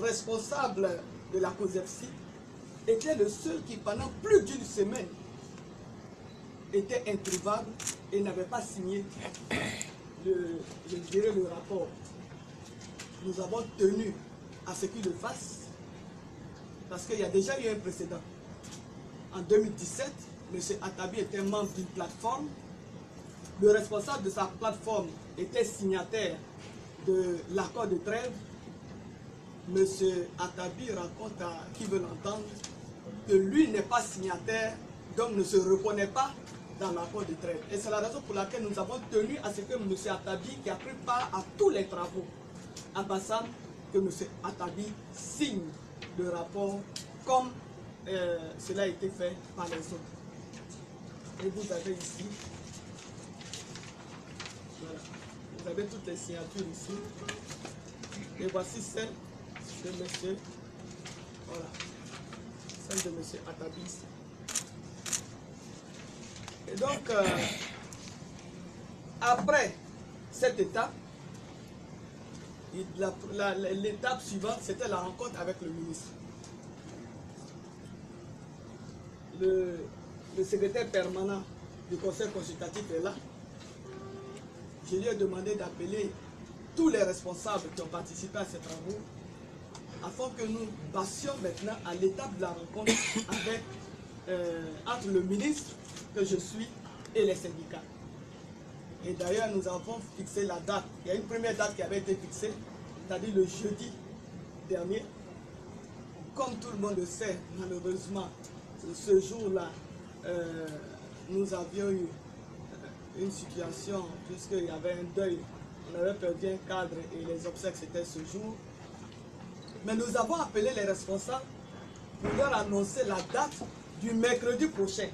responsable de la COSEFSI, était le seul qui, pendant plus d'une semaine, était introuvable et n'avait pas signé le rapport. Nous avons tenu à ce qu'il le fasse, parce qu'il y a déjà eu un précédent. En 2017, M. Attabi était membre d'une plateforme. Le responsable de sa plateforme était signataire de l'accord de trêve. M. Attabi raconte à qui veut l'entendre que lui n'est pas signataire, donc ne se reconnaît pas dans l'accord de trêve. Et c'est la raison pour laquelle nous avons tenu à ce que M. Attabi, qui a pris part à tous les travaux à Bassam, que M. Attabi signe le rapport comme cela a été fait par les autres. Et vous avez ici, voilà, vous avez toutes les signatures ici. Et voici celle de M. Voilà, celle de M. Attabi. Et donc, après cette étape, l'étape suivante, c'était la rencontre avec le ministre. Le secrétaire permanent du conseil consultatif est là. Je lui ai demandé d'appeler tous les responsables qui ont participé à ces travaux afin que nous passions maintenant à l'étape de la rencontre avec, entre le ministre que je suis et les syndicats. Et d'ailleurs, nous avons fixé la date. Il y a une première date qui avait été fixée, c'est-à-dire le jeudi dernier. Comme tout le monde le sait, malheureusement, ce jour-là, nous avions eu une situation, puisqu'il y avait un deuil. On avait perdu un cadre et les obsèques, c'était ce jour. Mais nous avons appelé les responsables pour leur annoncer la date du mercredi prochain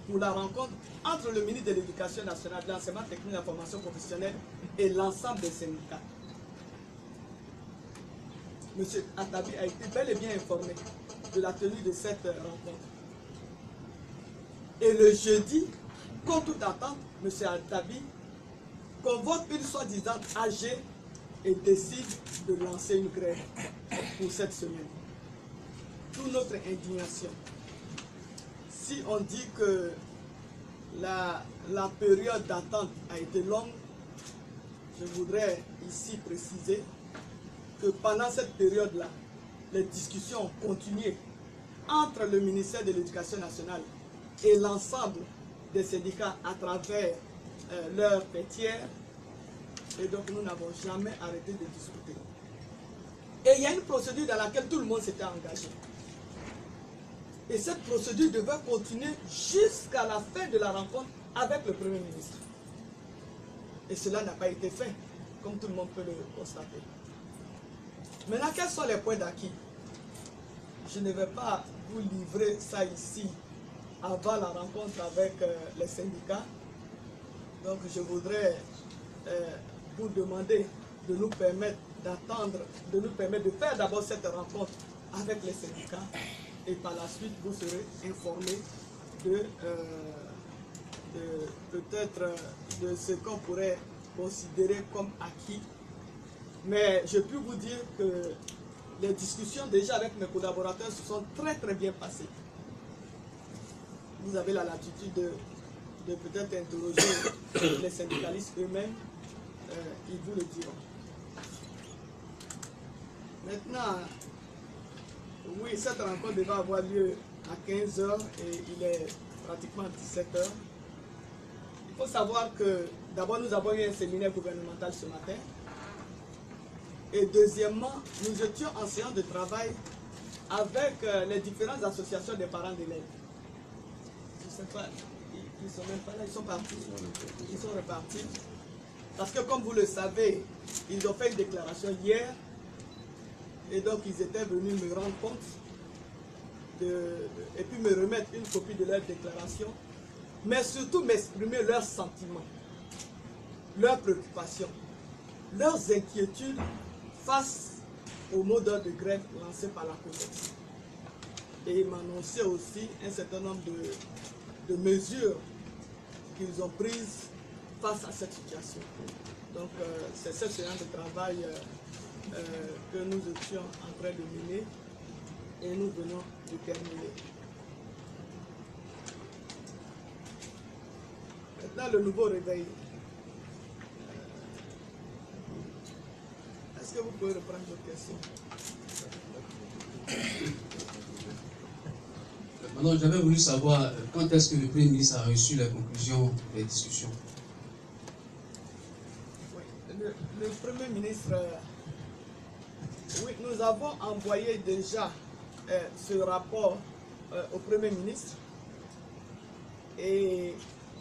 pour la rencontre entre le ministre de l'Éducation nationale, de l'enseignement technique et de la formation professionnelle et l'ensemble des syndicats. M. Attabi a été bel et bien informé de la tenue de cette rencontre. Et le jeudi, contre toute attente, M. Attabi convoque une soi-disant AG et décide de lancer une grève pour cette semaine. Toute notre indignation. Si on dit que la période d'attente a été longue, je voudrais ici préciser que pendant cette période-là, les discussions ont continué entre le ministère de l'Éducation nationale et l'ensemble des syndicats à travers leurs fêtières. Et donc nous n'avons jamais arrêté de discuter. Et il y a une procédure dans laquelle tout le monde s'était engagé. Et cette procédure devait continuer jusqu'à la fin de la rencontre avec le Premier ministre. Et cela n'a pas été fait, comme tout le monde peut le constater. Maintenant, quels sont les points d'acquis? Je ne vais pas vous livrer ça ici avant la rencontre avec les syndicats. Donc je voudrais vous demander de nous permettre d'attendre, de nous permettre de faire d'abord cette rencontre avec les syndicats et par la suite vous serez informés de peut-être de ce qu'on pourrait considérer comme acquis. Mais je peux vous dire que les discussions déjà avec mes collaborateurs se sont très bien passées. Vous avez la latitude de peut-être interroger les syndicalistes eux-mêmes, ils vous le diront. Maintenant, oui, cette rencontre devait avoir lieu à 15 h et il est pratiquement 17 h. Il faut savoir que d'abord nous avons eu un séminaire gouvernemental ce matin. Et deuxièmement, nous étions en séance de travail avec les différentes associations des parents d'élèves. Je ne sais pas, ils ne sont même pas là, ils sont partis. Ils sont repartis. Parce que comme vous le savez, ils ont fait une déclaration hier. Et donc ils étaient venus me rendre compte et puis me remettre une copie de leur déclaration. Mais surtout m'exprimer leurs sentiments, leurs préoccupations, leurs inquiétudes face au mot d'ordre de grève lancé par la COSEFSI. Et ils m'annonçaient aussi un certain nombre de mesures qu'ils ont prises face à cette situation. Donc c'est cette séance de travail que nous étions en train de mener et nous venons de terminer. Maintenant, le nouveau réveil. Est-ce que vous pouvez reprendre votre question? Maintenant, j'avais voulu savoir quand est-ce que le Premier ministre a reçu la conclusion des discussions. Oui, le Premier ministre, oui, nous avons envoyé déjà ce rapport au Premier ministre.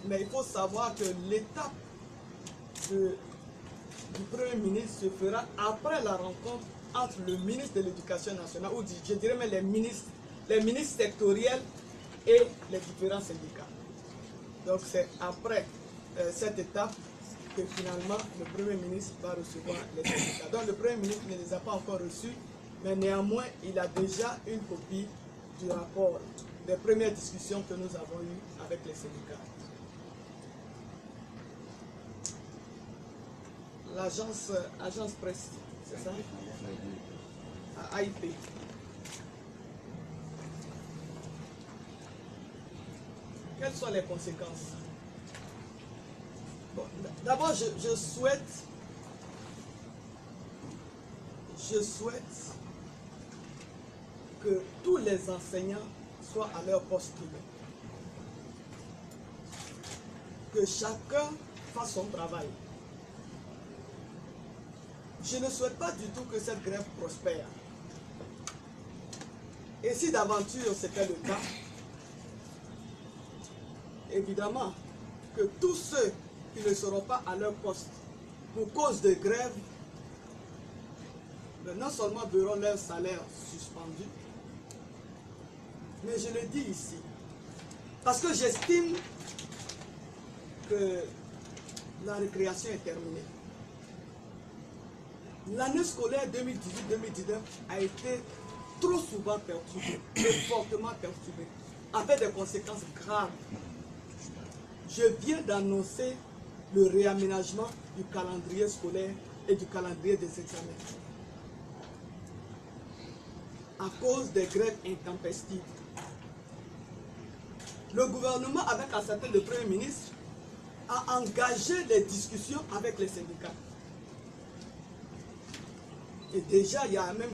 Mais il faut savoir que l'étape du Premier ministre se fera après la rencontre entre le ministre de l'Éducation nationale, ou je dirais même les ministres sectoriels et les différents syndicats. Donc c'est après cette étape que finalement le Premier ministre va recevoir les syndicats. Donc le Premier ministre ne les a pas encore reçus, mais néanmoins il a déjà une copie du rapport des premières discussions que nous avons eues avec les syndicats. Agence presse, c'est ça? AIP. Quelles sont les conséquences? Bon, d'abord, je souhaite que tous les enseignants soient à leur poste. Que chacun fasse son travail. Je ne souhaite pas du tout que cette grève prospère. Et si d'aventure c'était le cas, évidemment que tous ceux qui ne seront pas à leur poste pour cause de grève, non seulement verront leur salaire suspendu, mais je le dis ici, parce que j'estime que la récréation est terminée. L'année scolaire 2018-2019 a été trop souvent perturbée, et fortement perturbée, avec des conséquences graves. Je viens d'annoncer le réaménagement du calendrier scolaire et du calendrier des examens à cause des grèves intempestives. Le gouvernement, avec la certaine de Premier ministre, a engagé les discussions avec les syndicats. Et déjà, il y a même